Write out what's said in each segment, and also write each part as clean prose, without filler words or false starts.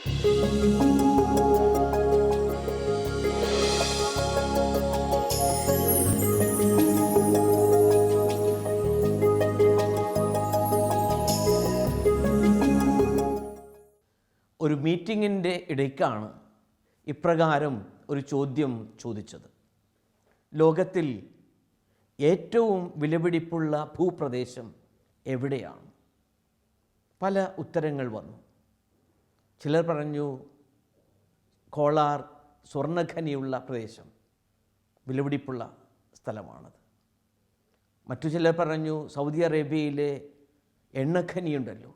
ഒരു മീറ്റിങ്ങിൻ്റെ ഇടയ്ക്കാണ് ഇപ്രകാരം ഒരു ചോദ്യം ചോദിച്ചത്. ലോകത്തിൽ ഏറ്റവും വിലപിടിപ്പുള്ള ഭൂപ്രദേശം എവിടെയാണ്? പല ഉത്തരങ്ങൾ വന്നു. ചിലർ പറഞ്ഞു കോളാർ സ്വർണ്ണഖനിയുള്ള പ്രദേശം, വിലപിടിപ്പുള്ള സ്ഥലമാണത്. മറ്റു ചിലർ പറഞ്ഞു സൗദി അറേബ്യയിലെ എണ്ണഖനിയുണ്ടല്ലോ,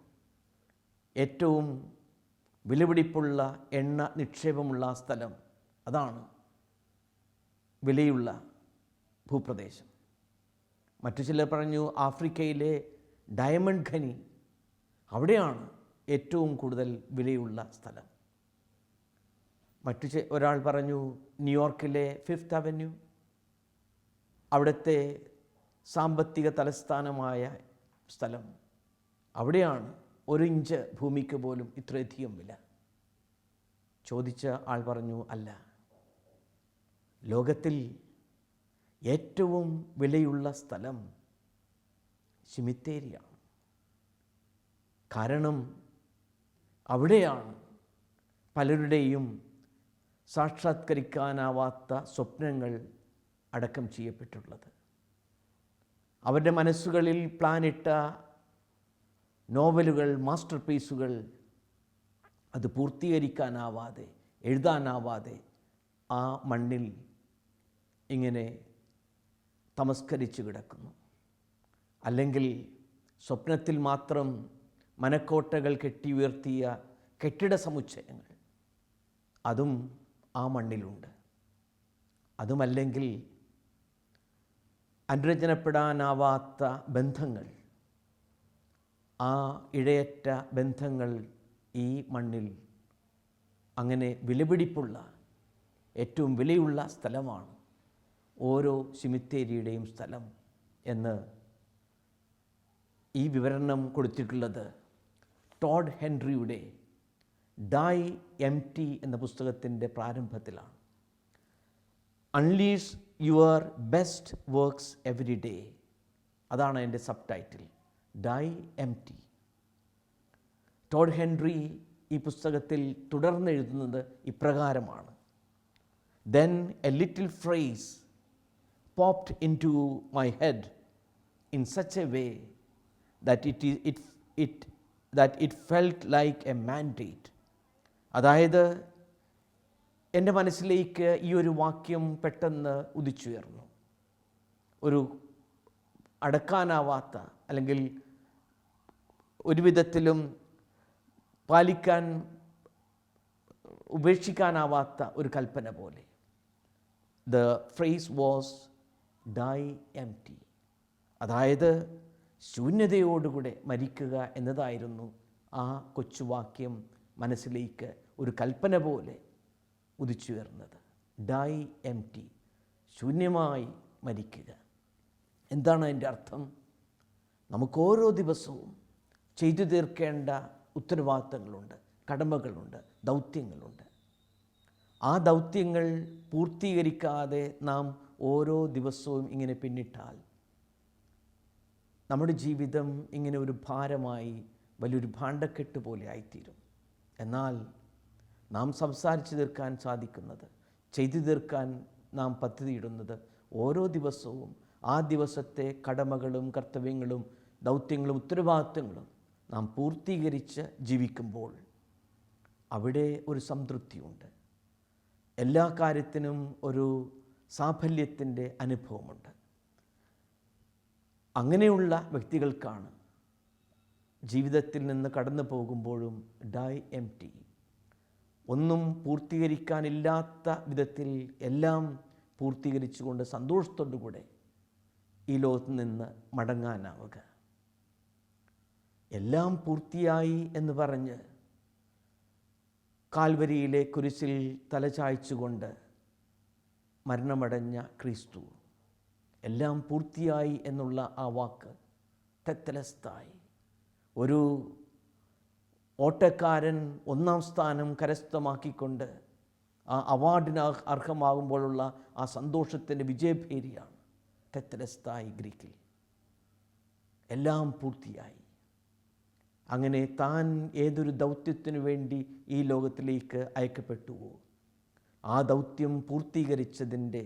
ഏറ്റവും വിലപിടിപ്പുള്ള എണ്ണ നിക്ഷേപമുള്ള സ്ഥലം, അതാണ് വിലയുള്ള ഭൂപ്രദേശം. മറ്റു ചിലർ പറഞ്ഞു ആഫ്രിക്കയിലെ ഡയമണ്ട് ഖനി, അവിടെയാണ് ഏറ്റവും കൂടുതൽ വിലയുള്ള സ്ഥലം. ഒരാൾ പറഞ്ഞു ന്യൂയോർക്കിലെ 5th അവന്യൂ, അവിടുത്തെ സാമ്പത്തിക തലസ്ഥാനമായ സ്ഥലം, അവിടെയാണ് 1 ഇഞ്ച് ഭൂമിക്ക് പോലും ഇത്രയധികം വില. ചോദിച്ച ആൾ പറഞ്ഞു അല്ല, ലോകത്തിൽ ഏറ്റവും വിലയുള്ള സ്ഥലം സിമിത്തേരിയാണ്. കാരണം അവിടെയാണ് പലരുടെയും സാക്ഷാത്കരിക്കാനാവാത്ത സ്വപ്നങ്ങൾ അടക്കം ചെയ്യപ്പെട്ടുള്ളത്. അവരുടെ മനസ്സുകളിൽ പ്ലാനിട്ട നോവലുകൾ, മാസ്റ്റർ പീസുകൾ, അത് പൂർത്തീകരിക്കാനാവാതെ, എഴുതാനാവാതെ ആ മണ്ണിൽ ഇങ്ങനെ തമസ്കരിച്ചു കിടക്കുന്നു. അല്ലെങ്കിൽ സ്വപ്നത്തിൽ മാത്രം മനക്കോട്ടകൾ കെട്ടി ഉയർത്തിയ കെട്ടിട സമുച്ചയങ്ങൾ, അതും ആ മണ്ണിലുണ്ട്. അതുമല്ലെങ്കിൽ അനുരഞ്ജനപ്പെടാനാവാത്ത ബന്ധങ്ങൾ, ആ ഇഴയറ്റ ബന്ധങ്ങൾ ഈ മണ്ണിൽ. അങ്ങനെ വിലപിടിപ്പുള്ള ഏറ്റവും വിലയുള്ള സ്ഥലമാണ് ഓരോ സിമിത്തേരിയുടെയും സ്ഥലം എന്ന് ഈ വിവരണം കൊടുത്തിട്ടുള്ളത് ടോഡ് ഹെൻറിയുടെ ഡൈ എംപ്റ്റി എന്ന പുസ്തകത്തിൻ്റെ പ്രാരംഭത്തിലാണ്. Unleash your best works every day, അതാണ് എൻ്റെ subtitle, die empty. Todd Henry ഈ പുസ്തകത്തിൽ തുടർന്നെഴുതുന്നത് ഇപ്രകാരമാണ്: Then a little phrase popped into my head in such a way that it felt like a mandate. അതായത് എൻ്റെ മനസ്സിലേക്ക് ഈ ഒരു വാക്യം പെട്ടെന്ന് ഉദിച്ചുയർന്നു. ഒരു അടക്കാനാവാത്ത, അല്ലെങ്കിൽ ഒരു വിധത്തിലും ഉപേക്ഷിക്കാനാവാത്ത ഒരു കൽപ്പന പോലെ. The phrase was die empty. അതായത് ശൂന്യതയോടുകൂടെ മരിക്കുക എന്നതായിരുന്നു ആ കൊച്ചുവാക്യം മനസ്സിലേക്ക് ഒരു കൽപ്പന പോലെ ഉദിച്ചുയർന്നത്. ഡൈ എംപ്റ്റി, ശൂന്യമായി മരിക്കുക. എന്താണ് അതിൻ്റെ അർത്ഥം? നമുക്കോരോ ദിവസവും ചെയ്തു തീർക്കേണ്ട ഉത്തരവാദിത്തങ്ങളുണ്ട്, കടമകളുണ്ട്, ദൗത്യങ്ങളുണ്ട്. ആ ദൗത്യങ്ങൾ പൂർത്തീകരിക്കാതെ നാം ഓരോ ദിവസവും ഇങ്ങനെ പിന്നിട്ടാൽ നമ്മുടെ ജീവിതം ഇങ്ങനെ ഒരു ഭാരമായി, വലിയൊരു ഭാണ്ഡക്കെട്ട് പോലെ ആയിത്തീരും. എന്നാൽ നാം സംസാരിച്ചു തീർക്കാൻ സാധിക്കുന്നത്, ചെയ്തു തീർക്കാൻ നാം പദ്ധതിയിടുന്നത് ഓരോ ദിവസവും ആ ദിവസത്തെ കടമകളും കർത്തവ്യങ്ങളും ദൗത്യങ്ങളും ഉത്തരവാദിത്തങ്ങളും നാം പൂർത്തീകരിച്ച് ജീവിക്കുമ്പോൾ അവിടെ ഒരു സംതൃപ്തിയുണ്ട്. എല്ലാ കാര്യത്തിനും ഒരു സാഫല്യത്തിൻ്റെ അനുഭവമുണ്ട്. അങ്ങനെയുള്ള വ്യക്തികൾക്കാണ് ജീവിതത്തിൽ നിന്ന് കടന്നു പോകുമ്പോഴും ഡൈ എംപ്റ്റി, ഒന്നും പൂർത്തീകരിക്കാനില്ലാത്ത വിധത്തിൽ എല്ലാം പൂർത്തീകരിച്ചുകൊണ്ട് സന്തോഷത്തോടുകൂടെ ഈ ലോകത്ത് നിന്ന് മടങ്ങാനാവുക. എല്ലാം പൂർത്തിയായി എന്ന് പറഞ്ഞ് കാൽവരിയിലെ കുരിശിൽ തലചായ്ച്ചുകൊണ്ട് മരണമടഞ്ഞ ക്രിസ്തു, എല്ലാം പൂർത്തിയായി എന്നുള്ള ആ വാക്ക് തെത്തലസ്തായി, ഒരു ഓട്ടക്കാരൻ 1-ാം സ്ഥാനം കരസ്ഥമാക്കിക്കൊണ്ട് ആ അവാർഡിന് അർഹമാകുമ്പോഴുള്ള ആ സന്തോഷത്തിൻ്റെ വിജയഭേരിയാണ് തെത്തലസ്തായി ഗ്രീക്കിൽ. എല്ലാം പൂർത്തിയായി. അങ്ങനെ താൻ ഏതൊരു ദൗത്യത്തിനു വേണ്ടി ഈ ലോകത്തിലേക്ക് അയക്കപ്പെട്ടുവോ ആ ദൗത്യം പൂർത്തീകരിച്ചതിൻ്റെ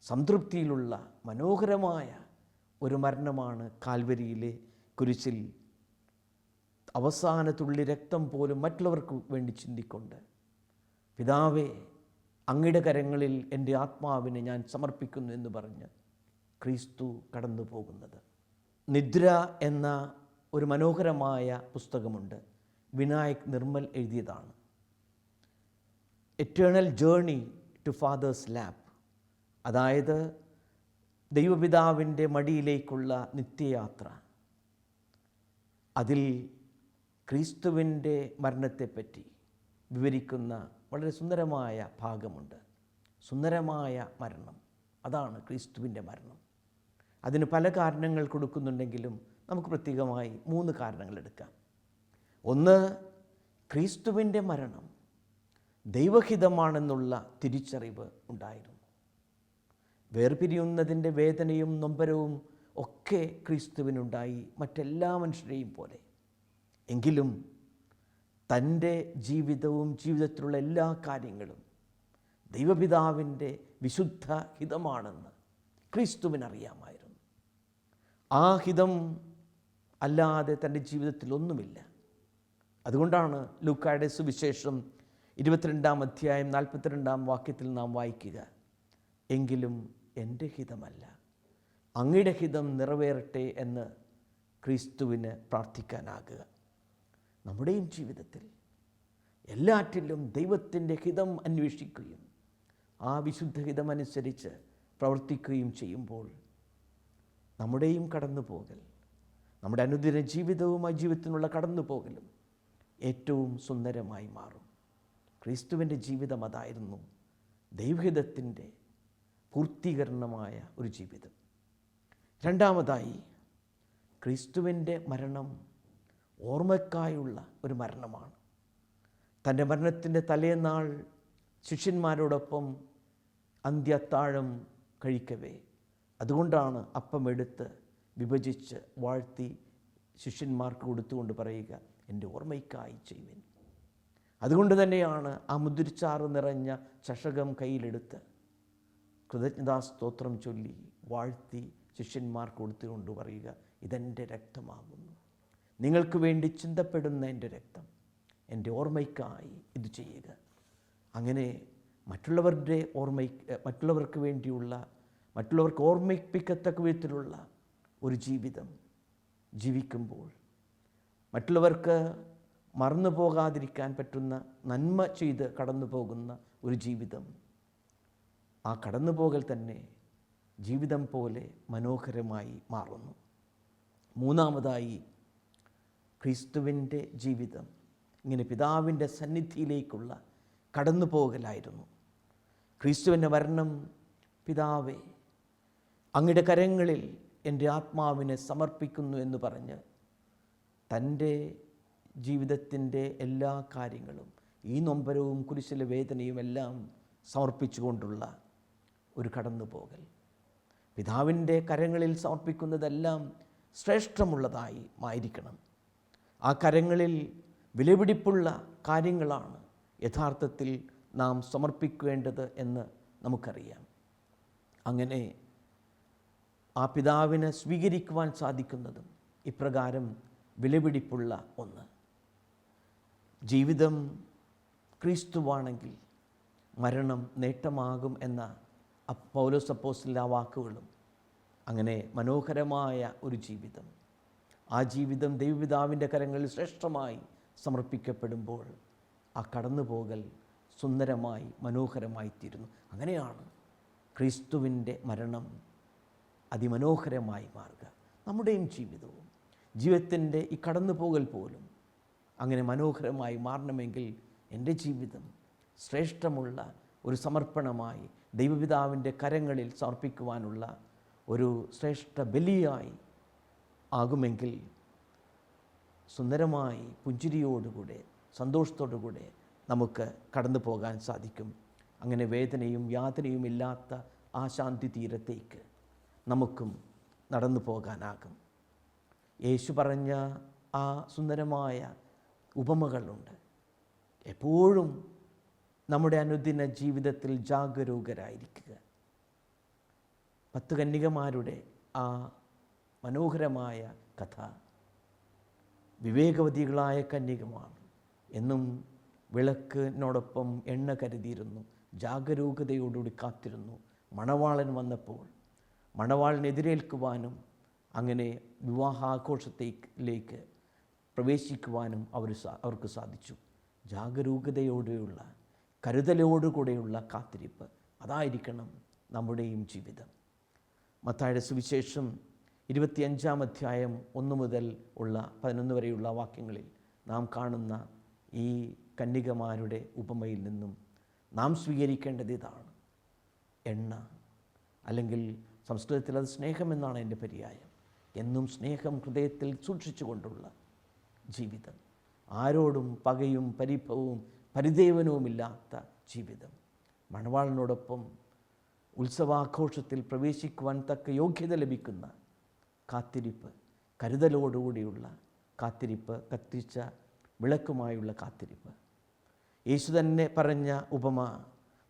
സംതൃപ്തിയിലുള്ള മനോഹരമായ ഒരു മരണമാണ് കാൽവരിയിലെ കുരിശിൽ അവസാന തുള്ളി രക്തം പോലും മറ്റുള്ളവർക്ക് വേണ്ടി ചിന്തിക്കൊണ്ട്, പിതാവേ, അങ്ങയുടെ കരങ്ങളിൽ എൻ്റെ ആത്മാവിനെ ഞാൻ സമർപ്പിക്കുന്നു എന്ന് പറഞ്ഞ് ക്രിസ്തു കടന്നു പോകുന്നത്. നിദ്ര എന്ന ഒരു മനോഹരമായ പുസ്തകമുണ്ട്. വിനായക് നിർമ്മൽ എഴുതിയതാണ്. Eternal journey to father's lap, അതായത് ദൈവപിതാവിൻ്റെ മടിയിലേക്കുള്ള നിത്യയാത്ര. അതിൽ ക്രിസ്തുവിൻ്റെ മരണത്തെപ്പറ്റി വിവരിക്കുന്ന വളരെ സുന്ദരമായ ഭാഗമുണ്ട്. സുന്ദരമായ മരണം, അതാണ് ക്രിസ്തുവിൻ്റെ മരണം. അതിന് പല കാരണങ്ങൾ കൊടുക്കുന്നുണ്ടെങ്കിലും നമുക്ക് പ്രത്യേകമായി 3 കാരണങ്ങൾ എടുക്കാം. ഒന്ന്, ക്രിസ്തുവിൻ്റെ മരണം ദൈവഹിതമാണെന്നുള്ള തിരിച്ചറിവ് ഉണ്ടായിരുന്നു. വേർപിരിയുന്നതിൻ്റെ വേദനയും നൊമ്പരവും ഒക്കെ ക്രിസ്തുവിനുണ്ടായി, മറ്റെല്ലാ മനുഷ്യരെയും പോലെ. എങ്കിലും തൻ്റെ ജീവിതവും ജീവിതത്തിലുള്ള എല്ലാ കാര്യങ്ങളും ദൈവപിതാവിൻ്റെ വിശുദ്ധ ഹിതമാണെന്ന് ക്രിസ്തുവിനറിയാമായിരുന്നു. ആ ഹിതം അല്ലാതെ തൻ്റെ ജീവിതത്തിൽ ഒന്നുമില്ല. അതുകൊണ്ടാണ് ലൂക്കായുടെ സുവിശേഷം 22-ാം അധ്യായം 42-ാം വാക്യത്തിൽ നാം വായിക്കുക, എങ്കിലും എൻ്റെ ഹിതമല്ല അങ്ങയുടെ ഹിതം നിറവേറട്ടെ എന്ന് ക്രിസ്തുവിന് പ്രാർത്ഥിക്കാനാകുക. നമ്മുടെയും ജീവിതത്തിൽ എല്ലാറ്റിലും ദൈവത്തിൻ്റെ ഹിതം അന്വേഷിക്കുകയും ആ വിശുദ്ധ ഹിതമനുസരിച്ച് പ്രവർത്തിക്കുകയും ചെയ്യുമ്പോൾ നമ്മുടെയും കടന്നുപോകൽ, നമ്മുടെ അനുദിന ജീവിതവും ആ ജീവിതത്തിനുള്ള കടന്നുപോകലും ഏറ്റവും സുന്ദരമായി മാറും. ക്രിസ്തുവിൻ്റെ ജീവിതം അതായിരുന്നു, ദൈവഹിതത്തിൻ്റെ പൂർത്തീകരണമായ ഒരു ജീവിതം. രണ്ടാമതായി, ക്രിസ്തുവിൻ്റെ മരണം ഓർമ്മയ്ക്കായുള്ള ഒരു മരണമാണ്. തൻ്റെ മരണത്തിൻ്റെ തലേന്നാൾ ശിഷ്യന്മാരോടൊപ്പം അന്ത്യത്താഴം കഴിക്കവേ, അതുകൊണ്ടാണ് അപ്പമെടുത്ത് വിഭജിച്ച് വാഴ്ത്തി ശിഷ്യന്മാർക്ക് കൊടുത്തുകൊണ്ട് പറയുക, എൻ്റെ ഓർമ്മയ്ക്കായി ചെയ്യുവിൻ. അതുകൊണ്ട് തന്നെയാണ് ആ മുന്തിരിച്ചാറ് നിറഞ്ഞ ചഷകം കയ്യിലെടുത്ത് കൃതജ്ഞതാസ്തോത്രം ചൊല്ലി വാഴ്ത്തി ശിഷ്യന്മാർക്ക് കൊടുത്തുകൊണ്ട് പറയുക, ഇതെൻ്റെ രക്തമാകുന്നു, നിങ്ങൾക്ക് വേണ്ടി ചിന്തപ്പെടുന്ന എൻ്റെ രക്തം, എൻ്റെ ഓർമ്മയ്ക്കായി ഇത് ചെയ്യുക. അങ്ങനെ മറ്റുള്ളവർക്ക് വേണ്ടിയുള്ള, മറ്റുള്ളവർക്ക് ഓർമ്മിപ്പിക്കത്തക്ക വിധത്തിലുള്ള ഒരു ജീവിതം ജീവിക്കുമ്പോൾ, മറ്റുള്ളവർക്ക് മറന്നു പോകാതിരിക്കാൻ പറ്റുന്ന നന്മ ചെയ്ത് കടന്നു പോകുന്ന ഒരു ജീവിതം, ആ കടന്നുപോകൽ തന്നെ ജീവിതം പോലെ മനോഹരമായി മാറുന്നു. മൂന്നാമതായി, ക്രിസ്തുവിൻ്റെ ജീവിതം ഇങ്ങനെ പിതാവിൻ്റെ സന്നിധിയിലേക്കുള്ള കടന്നുപോകലായിരുന്നു. ക്രിസ്തുവിൻ്റെ മരണം, പിതാവേ, അങ്ങയുടെ കരങ്ങളിൽ എൻ്റെ ആത്മാവിനെ സമർപ്പിക്കുന്നു എന്ന് പറഞ്ഞ് തൻ്റെ ജീവിതത്തിൻ്റെ എല്ലാ കാര്യങ്ങളും, ഈ നൊമ്പരവും കുരിശിലെ വേദനയും എല്ലാം സമർപ്പിച്ചുകൊണ്ടുള്ള ഒരു കടന്നുപോകൽ. പിതാവിൻ്റെ കരങ്ങളിൽ സമർപ്പിക്കുന്നതെല്ലാം ശ്രേഷ്ഠമുള്ളതായി ആയിരിക്കണം. ആ കരങ്ങളിൽ വിലപിടിപ്പുള്ള കാര്യങ്ങളാണ് യഥാർത്ഥത്തിൽ നാം സമർപ്പിക്കേണ്ടത് എന്ന് നമുക്കറിയാം. അങ്ങനെ ആ പിതാവിനെ സ്വീകരിക്കുവാൻ സാധിക്കുന്നതും ഇപ്രകാരം വിലപിടിപ്പുള്ള ഒന്ന്. ജീവിതം ക്രിസ്തുവാണെങ്കിൽ മരണം നേട്ടമാകും എന്ന പൗലോസ് അപ്പോസ്തലൻ്റെ ആ വാക്കുകളും, അങ്ങനെ മനോഹരമായ ഒരു ജീവിതം, ആ ജീവിതം ദൈവപിതാവിൻ്റെ കരങ്ങളിൽ ശ്രേഷ്ഠമായി സമർപ്പിക്കപ്പെടുമ്പോൾ ആ കടന്നുപോകൽ സുന്ദരമായി മനോഹരമായി തീരുന്നു. അങ്ങനെയാണ് ക്രിസ്തുവിൻ്റെ മരണം അതിമനോഹരമായി മാറുക. നമ്മുടെയും ജീവിതത്തിൻ്റെ ഈ കടന്നുപോകൽ പോലും അങ്ങനെ മനോഹരമായി മാറണമെങ്കിൽ എൻ്റെ ജീവിതം ശ്രേഷ്ഠമുള്ള ഒരു സമർപ്പണമായി ദൈവപിതാവിൻ്റെ കരങ്ങളിൽ സമർപ്പിക്കുവാനുള്ള ഒരു ശ്രേഷ്ഠ ബലിയായി ആകുമെങ്കിൽ സുന്ദരമായി പുഞ്ചിരിയോടുകൂടെ സന്തോഷത്തോടുകൂടെ നമുക്ക് കടന്നു പോകാൻ സാധിക്കും. അങ്ങനെ വേദനയും യാതനയും ഇല്ലാത്ത ആ ശാന്തി തീരത്തേക്ക് നമുക്കും നടന്നു പോകാനാകും. യേശു പറഞ്ഞ ആ സുന്ദരമായ ഉപമകളുണ്ട്. എപ്പോഴും നമ്മുടെ അനുദിന ജീവിതത്തിൽ ജാഗരൂകരായിരിക്കുക. 10 കന്യകമാരുടെ ആ മനോഹരമായ കഥ വിവേകവതികളായ കന്യകമാണ്. എന്നും വിളക്കിനോടൊപ്പം എണ്ണ കരുതിയിരുന്നു, ജാഗരൂകതയോടുകൂടി കാത്തിരുന്നു. മണവാളൻ വന്നപ്പോൾ മണവാളിനെ എതിരേൽക്കുവാനും അങ്ങനെ വിവാഹാഘോഷത്തിലേക്ക് പ്രവേശിക്കുവാനും അവർക്ക് സാധിച്ചു. ജാഗരൂകതയോടെയുള്ള കരുതലോടുകൂടെയുള്ള കാത്തിരിപ്പ്, അതായിരിക്കണം നമ്മുടെയും ജീവിതം. മത്തായിയുടെ സുവിശേഷം 25-ാം അധ്യായം 1 മുതൽ ഉള്ള 11 വരെയുള്ള വാക്യങ്ങളിൽ നാം കാണുന്ന ഈ കന്യകമാരുടെ ഉപമയിൽ നിന്നും നാം സ്വീകരിക്കേണ്ടത് ഇതാണ്. എണ്ണ, അല്ലെങ്കിൽ സംസ്കൃതത്തിൽ അത് സ്നേഹമെന്നാണ് എൻ്റെ പര്യായം. എന്നും സ്നേഹം ഹൃദയത്തിൽ സൂക്ഷിച്ചുകൊണ്ടുള്ള ജീവിതം, ആരോടും പകയും പരിഭവവും പരിദേവനവുമില്ലാത്ത ജീവിതം, മണവാളിനോടൊപ്പം ഉത്സവാഘോഷത്തിൽ പ്രവേശിക്കുവാൻ തക്ക യോഗ്യത ലഭിക്കുന്ന കാത്തിരിപ്പ്, കരുതലോടുകൂടിയുള്ള കാത്തിരിപ്പ്, കത്തിച്ച വിളക്കുമായുള്ള കാത്തിരിപ്പ്. യേശു തന്നെ പറഞ്ഞ ഉപമ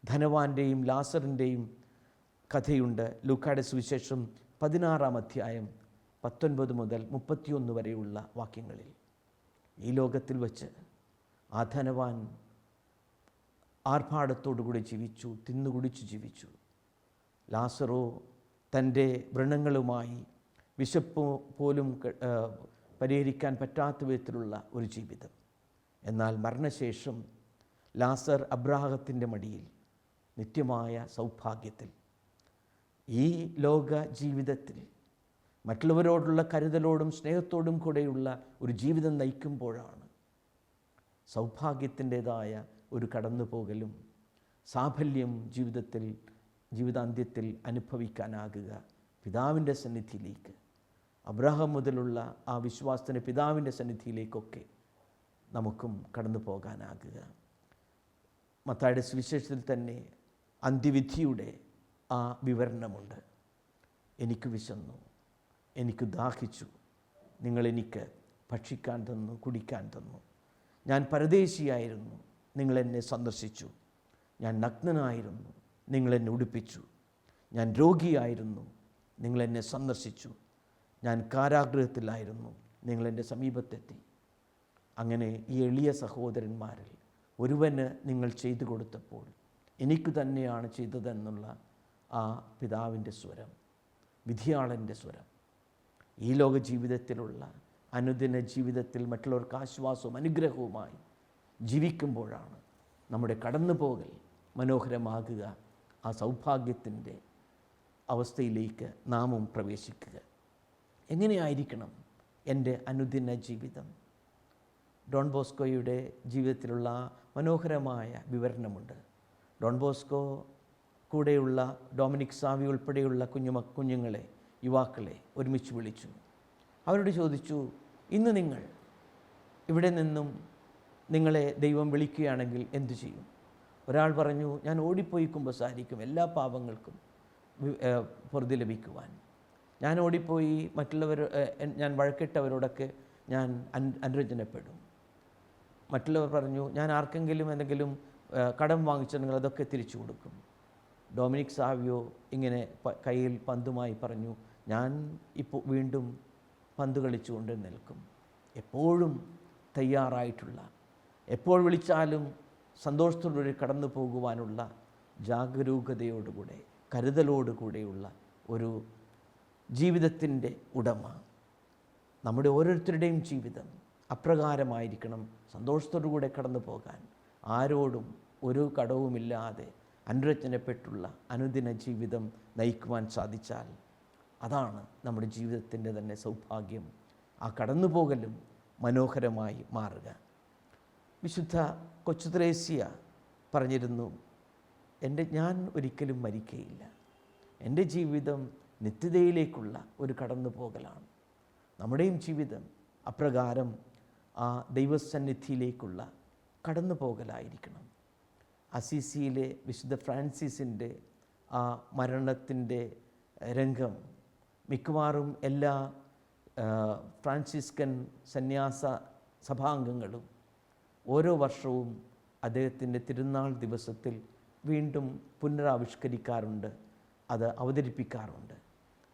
ധനവാന്റെയും ലാസറിൻ്റെയും കഥയുണ്ട്. ലൂക്കായുടെ സുവിശേഷം 16-ാം അധ്യായം 19 മുതൽ 31 വരെയുള്ള വാക്യങ്ങളിൽ. ഈ ലോകത്തിൽ വച്ച് ആ ധനവാൻ ആർഭാടത്തോടുകൂടി ജീവിച്ചു, തിന്നുകുടിച്ചു ജീവിച്ചു. ലാസറോ തൻ്റെ വ്രണങ്ങളുമായി വിശപ്പ് പോലും പരിഹരിക്കാൻ പറ്റാത്ത വിധത്തിലുള്ള ഒരു ജീവിതം. എന്നാൽ മരണശേഷം ലാസർ അബ്രാഹത്തിൻ്റെ മടിയിൽ നിത്യമായ സൗഭാഗ്യത്തിൽ, ഈ ലോക ജീവിതത്തിൽ മറ്റുള്ളവരോടുള്ള കരുതലോടും സ്നേഹത്തോടും കൂടെയുള്ള ഒരു ജീവിതം നയിക്കുമ്പോഴാണ് സൗഭാഗ്യത്തിൻ്റേതായ ഒരു കടന്നുപോകലും സാഫല്യം ജീവിതാന്ത്യത്തിൽ അനുഭവിക്കാനാകുക. പിതാവിൻ്റെ സന്നിധിയിലേക്ക്, അബ്രാഹാം മുതലുള്ള ആ വിശ്വാസത്തിന് പിതാവിൻ്റെ സന്നിധിയിലേക്കൊക്കെ നമുക്കും കടന്നു പോകാനാകുക. മത്തായിയുടെ സുവിശേഷത്തിൽ തന്നെ അന്ത്യവിധിയുടെ ആ വിവരണമുണ്ട്. എനിക്ക് വിശന്നു, എനിക്ക് ദാഹിച്ചു, നിങ്ങളെനിക്ക് ഭക്ഷിക്കാൻ തന്നു, കുടിക്കാൻ തന്നു. ഞാൻ പരദേശിയായിരുന്നു, നിങ്ങളെന്നെ സന്ദർശിച്ചു. ഞാൻ നഗ്നനായിരുന്നു, നിങ്ങളെന്നെ ഉടുപ്പിച്ചു. ഞാൻ രോഗിയായിരുന്നു, നിങ്ങളെന്നെ സന്ദർശിച്ചു. ഞാൻ കാരാഗൃഹത്തിലായിരുന്നു, നിങ്ങളെൻ്റെ സമീപത്തെത്തി. അങ്ങനെ ഈ എളിയ സഹോദരന്മാരിൽ ഒരുവന് നിങ്ങൾ ചെയ്തു കൊടുത്തപ്പോൾ എനിക്ക് തന്നെയാണ് ചെയ്തതെന്നുള്ള ആ പിതാവിൻ്റെ സ്വരം, വിധിയാളൻ്റെ സ്വരം, ഈ ലോക ജീവിതത്തിലുള്ള അനുദിന ജീവിതത്തിൽ മറ്റുള്ളവർക്ക് ആശ്വാസവും അനുഗ്രഹവുമായി ജീവിക്കുമ്പോഴാണ് നമ്മുടെ കടന്നുപോകൽ മനോഹരമാകുക. ആ സൗഭാഗ്യത്തിൻ്റെ അവസ്ഥയിലേക്ക് നാമും പ്രവേശിക്കുക. എങ്ങനെയായിരിക്കണം എൻ്റെ അനുദിന ജീവിതം? ഡോൺ ബോസ്കോയുടെ ജീവിതത്തിലുള്ള മനോഹരമായ വിവരണമുണ്ട്. ഡോൺ ബോസ്കോ കൂടെയുള്ള ഡൊമിനിക് സാവി ഉൾപ്പെടെയുള്ള കുഞ്ഞുങ്ങളെ, യുവാക്കളെ ഒരുമിച്ച് വിളിച്ചു. അവരോട് ചോദിച്ചു, ഇന്ന് നിങ്ങൾ ഇവിടെ നിന്നും നിങ്ങളെ ദൈവം വിളിക്കുകയാണെങ്കിൽ എന്തു ചെയ്യും? ഒരാൾ പറഞ്ഞു, ഞാൻ ഓടിപ്പോയി കുമ്പസാരിക്കും, എല്ലാ പാപങ്ങൾക്കും പൊറുതി ലഭിക്കുവാൻ. ഞാൻ ഓടിപ്പോയി ഞാൻ വഴക്കിട്ടവരോടൊക്കെ ഞാൻ അനുരഞ്ജനപ്പെടും. മറ്റുള്ളവർ പറഞ്ഞു, ഞാൻ ആർക്കെങ്കിലും എന്തെങ്കിലും കടം വാങ്ങിച്ചിട്ടുണ്ടെങ്കിൽ അതൊക്കെ തിരിച്ചു കൊടുക്കും. ഡൊമിനിക് സാവിയോ ഇങ്ങനെ കയ്യിൽ പന്തുമായി പറഞ്ഞു, ഞാൻ ഇപ്പോൾ വീണ്ടും പന്ത് കളിച്ചുകൊണ്ട് നിൽക്കും. എപ്പോഴും തയ്യാറായിട്ടുള്ള, എപ്പോൾ വിളിച്ചാലും സന്തോഷത്തോടുകൂടി കടന്നു പോകുവാനുള്ള ജാഗരൂകതയോടുകൂടെ കരുതലോടുകൂടെയുള്ള ഒരു ജീവിതത്തിൻ്റെ ഉടമ. നമ്മുടെ ഓരോരുത്തരുടെയും ജീവിതം അപ്രകാരമായിരിക്കണം. സന്തോഷത്തോടുകൂടെ കടന്നു പോകാൻ, ആരോടും ഒരു കടവുമില്ലാതെ അനുരഞ്ജനപ്പെട്ടുള്ള അനുദിന ജീവിതം നയിക്കുവാൻ സാധിച്ചാൽ അതാണ് നമ്മുടെ ജീവിതത്തിൻ്റെ തന്നെ സൗഭാഗ്യം. ആ കടന്നുപോകലും മനോഹരമായി മാറുക. വിശുദ്ധ കൊച്ചു ത്രേസ്യ പറഞ്ഞിരുന്നു, ഞാൻ ഒരിക്കലും മരിക്കുകയില്ല. എൻ്റെ ജീവിതം നിത്യതയിലേക്കുള്ള ഒരു കടന്നുപോകലാണ്. നമ്മുടെയും ജീവിതം അപ്രകാരം ആ ദൈവസന്നിധിയിലേക്കുള്ള കടന്നു പോകലായിരിക്കണം. അസീസിയിലെ വിശുദ്ധ ഫ്രാൻസിസിൻ്റെ ആ മരണത്തിൻ്റെ രംഗം മിക്കവാറും എല്ലാ ഫ്രാൻസിസ്കൻ സന്യാസ സഭാംഗങ്ങളും ഓരോ വർഷവും അദ്ദേഹത്തിൻ്റെ തിരുനാൾ ദിവസത്തിൽ വീണ്ടും പുനരാവിഷ്കരിക്കാറുണ്ട്, അത് അവതരിപ്പിക്കാറുണ്ട്.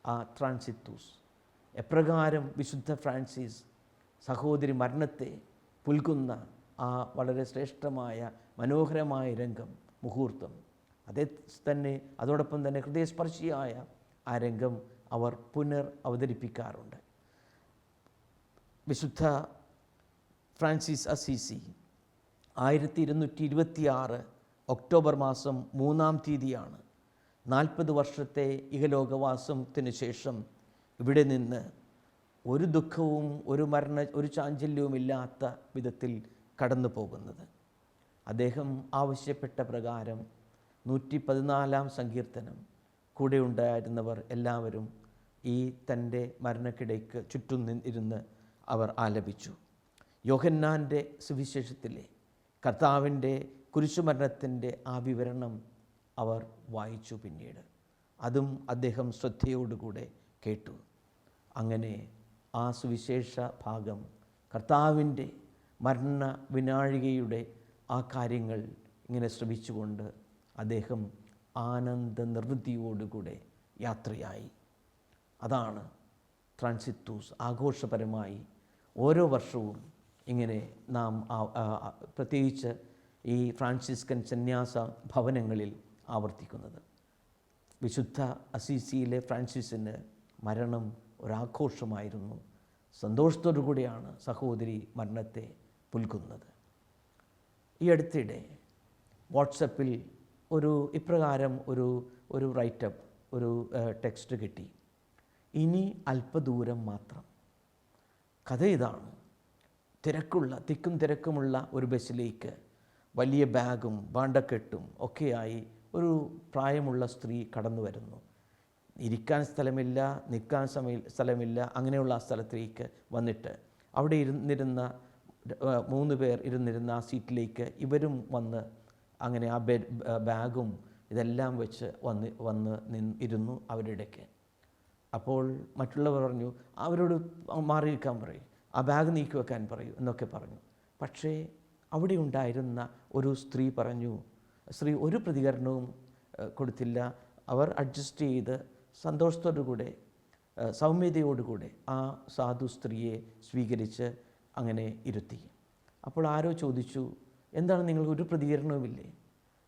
ആ ട്രാൻസിത്തൂസ് എപ്രകാരം വിശുദ്ധ ഫ്രാൻസിസ് സഹോദരി മരണത്തെ പുൽകുന്ന ആ വളരെ ശ്രേഷ്ഠമായ മനോഹരമായ രംഗം, മുഹൂർത്തം, അതോടൊപ്പം തന്നെ ഹൃദയസ്പർശിയായ ആ രംഗം അവർ അവതരിപ്പിക്കാറുണ്ട്. വിശുദ്ധ ഫ്രാൻസിസ് അസീസി 1226 ഒക്ടോബർ മാസം 3-ാം തീയതിയാണ് 40 വർഷത്തെ ഇഹലോകവാസത്തിന് ശേഷം ഇവിടെ നിന്ന് ഒരു ദുഃഖവും ഒരു ചാഞ്ചല്യവുമില്ലാത്ത വിധത്തിൽ കടന്നു പോകുന്നത്. അദ്ദേഹം ആവശ്യപ്പെട്ട പ്രകാരം 114-ാം സങ്കീർത്തനം കൂടെ ഉണ്ടായിരുന്നവർ എല്ലാവരും ഈ തൻ്റെ മരണക്കിടയ്ക്ക് ചുറ്റും ഇരുന്ന് അവർ ആലപിച്ചു. യോഹന്നാൻ്റെ സുവിശേഷത്തിലെ കർത്താവിൻ്റെ കുരിശുമരണത്തിൻ്റെ ആ വിവരണം അവർ വായിച്ചു. പിന്നീട് അതും അദ്ദേഹം ശ്രദ്ധയോടുകൂടെ കേട്ടു. അങ്ങനെ ആ സുവിശേഷ ഭാഗം, കർത്താവിൻ്റെ മരണ വിനാഴികയുടെ ആ കാര്യങ്ങൾ ഇങ്ങനെ ശ്രമിച്ചുകൊണ്ട് അദ്ദേഹം ആനന്ദ നിർവൃത്തിയോടുകൂടെ യാത്രയായി. അതാണ് ട്രാൻസിത്തൂസ് ആഘോഷപരമായി ഓരോ വർഷവും ഇങ്ങനെ നാം പ്രത്യേകിച്ച് ഈ ഫ്രാൻസിസ്കൻ സന്യാസ ഭവനങ്ങളിൽ ആവർത്തിക്കുന്നത്. വിശുദ്ധ അസീസിയിലെ ഫ്രാൻസിസിന് മരണം ഒരാഘോഷമായിരുന്നു. സന്തോഷത്തോടു കൂടിയാണ് സഹോദരി മരണത്തെ പുൽകുന്നത്. ഈ അടുത്തിടെ വാട്സപ്പിൽ ഇപ്രകാരം ഒരു റൈറ്റപ്പ്, ഒരു ടെക്സ്റ്റ് കിട്ടി. ഇനി അല്പദൂരം മാത്രം. കഥ ഇതാണ്: തിക്കും തിരക്കുമുള്ള ഒരു ബസ്സിലേക്ക് വലിയ ബാഗും ഭാണ്ഡക്കെട്ടും ഒക്കെയായി ഒരു പ്രായമുള്ള സ്ത്രീ കടന്നു വരുന്നു. ഇരിക്കാൻ സ്ഥലമില്ല, നിൽക്കാൻ സ്ഥലമില്ല. അങ്ങനെയുള്ള ആ സ്ഥലത്തേക്ക് വന്നിട്ട് അവിടെ ഇരുന്നിരുന്ന 3 പേർ ഇരുന്നിരുന്ന ആ സീറ്റിലേക്ക് ഇവരും വന്ന് അങ്ങനെ ആ ബാഗും ഇതെല്ലാം വെച്ച് ഇരുന്നു അവരുടെ ഇടയ്ക്ക്. അപ്പോൾ മറ്റുള്ളവർ പറഞ്ഞു, അവരോട് മാറിയിരിക്കാൻ പറയും, ആ ബാഗ് നീക്കി വെക്കാൻ പറയൂ എന്നൊക്കെ പറഞ്ഞു. പക്ഷേ അവിടെ ഉണ്ടായിരുന്ന ഒരു സ്ത്രീ ഒരു പ്രതികരണവും കൊടുത്തില്ല. അവർ അഡ്ജസ്റ്റ് ചെയ്ത് സന്തോഷത്തോടുകൂടെ സൗമ്യതയോടുകൂടെ ആ സാധു സ്ത്രീയെ സ്വീകരിച്ച് അങ്ങനെ ഇരുത്തി. അപ്പോൾ ആരോ ചോദിച്ചു, എന്താണ് നിങ്ങൾക്ക് ഒരു പ്രതികരണവുമില്ലേ?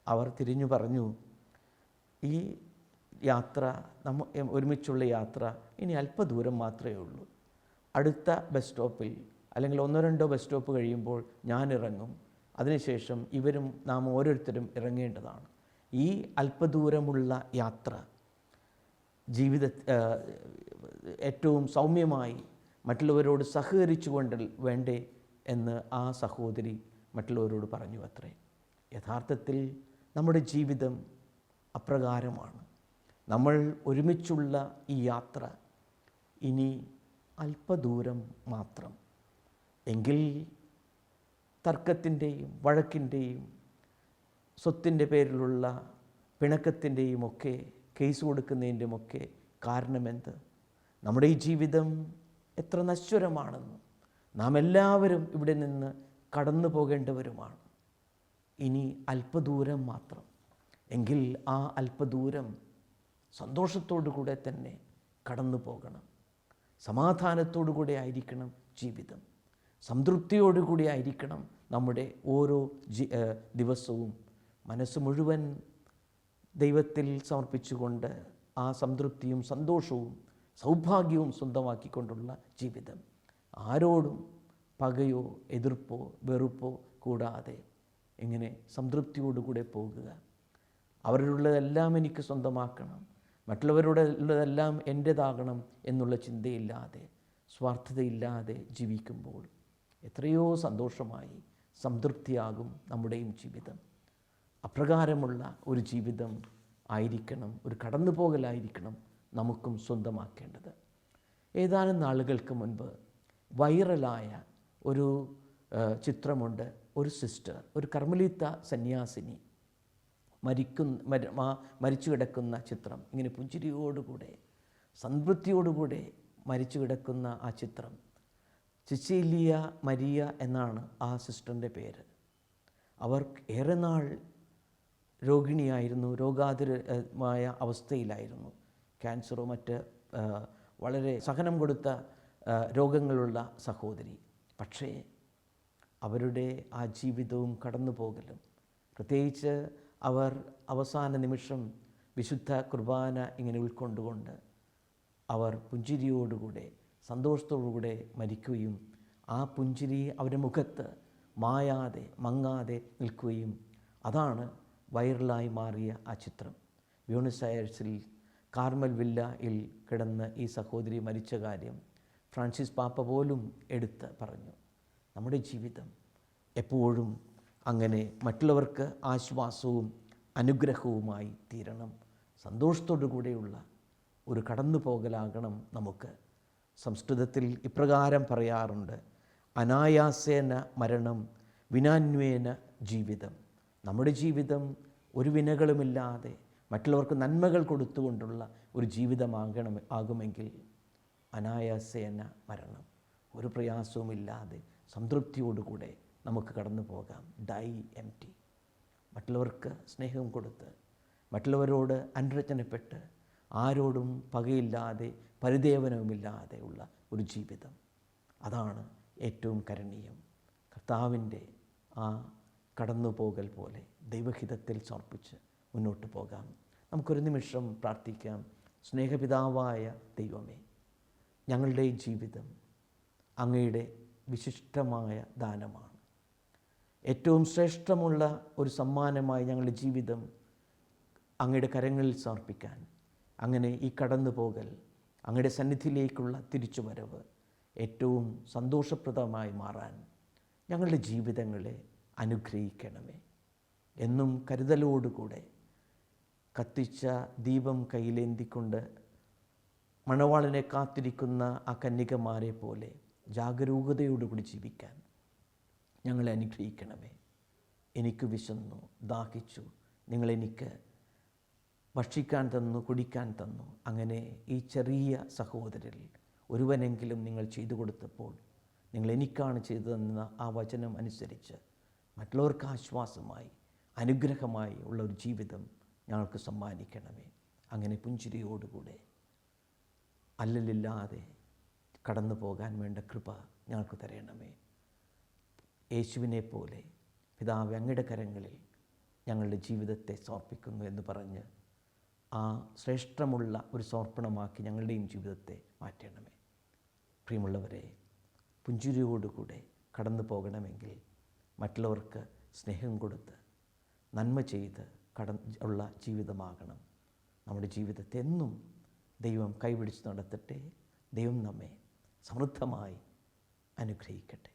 അവർ തിരിഞ്ഞു പറഞ്ഞു, ഈ യാത്ര ഒരുമിച്ചുള്ള യാത്ര ഇനി അല്പദൂരം മാത്രമേ ഉള്ളൂ. അടുത്ത ബസ് സ്റ്റോപ്പിൽ അല്ലെങ്കിൽ 1-2 ബസ് സ്റ്റോപ്പ് കഴിയുമ്പോൾ ഞാൻ ഇറങ്ങും. അതിനുശേഷം നാം ഓരോരുത്തരും ഇറങ്ങേണ്ടതാണ്. ഈ അല്പദൂരമുള്ള യാത്ര ഏറ്റവും സൗമ്യമായി മറ്റുള്ളവരോട് സഹകരിച്ചുകൊണ്ട് വേണ്ടേ എന്ന് ആ സഹോദരി മറ്റുള്ളവരോട് പറഞ്ഞു അത്രേ. യഥാർത്ഥത്തിൽ നമ്മുടെ ജീവിതം അപ്രകാരമാണ്. നമ്മൾ ഒരുമിച്ചുള്ള ഈ യാത്ര ഇനി അല്പദൂരം മാത്രം. എങ്കിൽ തർക്കത്തിൻ്റെയും വഴക്കിൻ്റെയും സ്വത്തിൻ്റെ പേരിലുള്ള പിണക്കത്തിൻ്റെയും ഒക്കെ കേസ് കൊടുക്കുന്നതിൻ്റെയുമൊക്കെ കാരണമെന്ത്? നമ്മുടെ ഈ ജീവിതം എത്ര നശ്വരമാണെന്നും നാം എല്ലാവരും ഇവിടെ നിന്ന് കടന്നു പോകേണ്ടവരുമാണ്. ഇനി അല്പദൂരം മാത്രം. എങ്കിൽ ആ അല്പദൂരം സന്തോഷത്തോടു കൂടെ തന്നെ കടന്നു പോകണം. സമാധാനത്തോടു കൂടെ ആയിരിക്കണം ജീവിതം. സംതൃപ്തിയോടുകൂടി ആയിരിക്കണം നമ്മുടെ ഓരോ ദിവസവും. മനസ്സ് മുഴുവൻ ദൈവത്തിൽ സമർപ്പിച്ചുകൊണ്ട് ആ സംതൃപ്തിയും സന്തോഷവും സൗഭാഗ്യവും സ്വന്തമാക്കിക്കൊണ്ടുള്ള ജീവിതം. ആരോടും പകയോ എതിർപ്പോ വെറുപ്പോ കൂടാതെ ഇങ്ങനെ സംതൃപ്തിയോടുകൂടെ പോകുക. അവരുള്ളതെല്ലാം എനിക്ക് സ്വന്തമാക്കണം, മറ്റുള്ളവരുള്ളതെല്ലാം എൻ്റേതാകണം എന്നുള്ള ചിന്തയില്ലാതെ സ്വാർത്ഥതയില്ലാതെ ജീവിക്കുമ്പോൾ എത്രയോ സന്തോഷമായി സംതൃപ്തിയാകും നമ്മുടെയും ജീവിതം. അപ്രകാരമുള്ള ഒരു ജീവിതം ആയിരിക്കണം, ഒരു കടന്നുപോകലായിരിക്കണം നമുക്കും സ്വന്തമാക്കേണ്ടത്. ഏതാനും നാളുകൾക്ക് മുൻപ് വൈറലായ ഒരു ചിത്രമുണ്ട്. ഒരു സിസ്റ്റർ, ഒരു കർമ്മലീത്ത സന്യാസിനി മരിച്ചു കിടക്കുന്ന ചിത്രം. ഇങ്ങനെ പുഞ്ചിരിയോടുകൂടെ സംതൃപ്തിയോടുകൂടെ മരിച്ചു കിടക്കുന്ന ആ ചിത്രം. സിസീലിയ മരിയ എന്നാണ് ആ സിസ്റ്ററിൻ്റെ പേര്. അവർ ഏറെ നാൾ രോഗിണിയായിരുന്നു, രോഗാതുരമായ അവസ്ഥയിലായിരുന്നു. ക്യാൻസറോ മറ്റ് വളരെ സഹനം കൊടുത്ത രോഗങ്ങളുള്ള സഹോദരി. പക്ഷേ അവരുടെ ആ ജീവിതവും കടന്നു പോകലും, പ്രത്യേകിച്ച് അവർ അവസാന നിമിഷം വിശുദ്ധ കുർബാന ഇങ്ങനെ ഉൾക്കൊണ്ടുകൊണ്ട് അവർ പുഞ്ചിരിയോടുകൂടെ സന്തോഷത്തോടുകൂടെ മരിക്കുകയും ആ പുഞ്ചിരി അവരുടെ മുഖത്ത് മായാതെ മങ്ങാതെ നിൽക്കുകയും, അതാണ് വൈറലായി മാറിയ ആ ചിത്രം. ബ്യൂണസ് അയേഴ്സിൽ കാർമൽ വില്ലയിൽ കിടന്ന് ഈ സഹോദരി മരിച്ച കാര്യം ഫ്രാൻസിസ് പാപ്പ പോലും എടുത്ത് പറഞ്ഞു. നമ്മുടെ ജീവിതം എപ്പോഴും അങ്ങനെ മറ്റുള്ളവർക്ക് ആശ്വാസവും അനുഗ്രഹവുമായി തീരണം. സന്തോഷത്തോടു കൂടെയുള്ള ഒരു കടന്നു പോകലാകണം നമുക്ക്. സംസ്കൃതത്തിൽ ഇപ്രകാരം പറയാറുണ്ട്: അനായാസേന മരണം വിനാന്വേന ജീവിതം. നമ്മുടെ ജീവിതം ഒരു വിനകളുമില്ലാതെ മറ്റുള്ളവർക്ക് നന്മകൾ കൊടുത്തുകൊണ്ടുള്ള ഒരു ആകുമെങ്കിൽ അനായാസേന മരണം, ഒരു പ്രയാസവുമില്ലാതെ സംതൃപ്തിയോടുകൂടെ നമുക്ക് കടന്നു പോകാം. Die empty. മറ്റുള്ളവർക്ക് സ്നേഹം കൊടുത്ത്, മറ്റുള്ളവരോട് അനുരഞ്ജനപ്പെട്ട്, ആരോടും പകയില്ലാതെ പരിദേവനവുമില്ലാതെ ഉള്ള ഒരു ജീവിതം, അതാണ് ഏറ്റവും കരണീയം. കർത്താവിൻ്റെ ആ കടന്നുപോകൽ പോലെ ദൈവഹിതത്തിൽ സമർപ്പിച്ച് മുന്നോട്ട് പോകാം. നമുക്കൊരു നിമിഷം പ്രാർത്ഥിക്കാം. സ്നേഹപിതാവായ ദൈവമേ, ഞങ്ങളുടെ ജീവിതം അങ്ങയുടെ വിശിഷ്ടമായ ദാനമാണ്. ഏറ്റവും ശ്രേഷ്ഠമുള്ള ഒരു സമ്മാനമായി ഞങ്ങളുടെ ജീവിതം അങ്ങയുടെ കരങ്ങളിൽ സമർപ്പിക്കാൻ, അങ്ങനെ ഈ കടന്നുപോകൽ, അങ്ങയുടെ സന്നിധിയിലേക്കുള്ള തിരിച്ചുവരവ് ഏറ്റവും സന്തോഷപ്രദമായി മാറാൻ ഞങ്ങളുടെ ജീവിതങ്ങളെ അനുഗ്രഹിക്കണമേ. എന്നും കരുതലോടുകൂടെ കത്തിച്ച ദീപം കയ്യിലേന്തിക്കൊണ്ട് മണവാളനെ കാത്തിരിക്കുന്ന ആ കന്യകമാരെ പോലെ ജാഗരൂകതയോടുകൂടി ജീവിക്കാൻ ഞങ്ങളെ അനുഗ്രഹിക്കണമേ. എനിക്ക് വിശന്നു, ദാഹിച്ചു, നിങ്ങളെനിക്ക് ഭക്ഷിക്കാൻ തന്നു, കുടിക്കാൻ തന്നു. അങ്ങനെ ഈ ചെറിയ സഹോദരരിൽ ഒരുവനെങ്കിലും നിങ്ങൾ ചെയ്തു കൊടുത്തപ്പോൾ നിങ്ങൾ എനിക്കാണ് ചെയ്തു തന്ന ആ വചനം അനുസരിച്ച് മറ്റുള്ളവർക്ക് ആശ്വാസമായി അനുഗ്രഹമായി ഉള്ള ഒരു ജീവിതം ഞങ്ങൾക്ക് സമ്മാനിക്കണമേ. അങ്ങനെ പുഞ്ചിരിയോടുകൂടെ അല്ലലില്ലാതെ കടന്നു പോകാൻ വേണ്ട കൃപ ഞങ്ങൾക്ക് തരണമേ. യേശുവിനെ പോലെ പിതാവേ, അങ്ങയുടെ കരങ്ങളിൽ ഞങ്ങളുടെ ജീവിതത്തെ സമർപ്പിക്കുന്നു എന്ന് പറഞ്ഞ് ആ ശ്രേഷ്ഠമുള്ള ഒരു സമർപ്പണമാക്കി ഞങ്ങളുടെയും ജീവിതത്തെ മാറ്റണമേ. പ്രിയമുള്ളവരെ, പുഞ്ചിരിയോടുകൂടെ കടന്നു പോകണമെങ്കിൽ മറ്റുള്ളവർക്ക് സ്നേഹം കൊടുത്ത് നന്മ ചെയ്ത് ഉള്ള ജീവിതമാകണം നമ്മുടെ ജീവിതത്തെ. എന്നും ദൈവം കൈപിടിച്ച് നടത്തട്ടെ. ദൈവം നമ്മെ സമൃദ്ധമായി അനുഗ്രഹിക്കട്ടെ.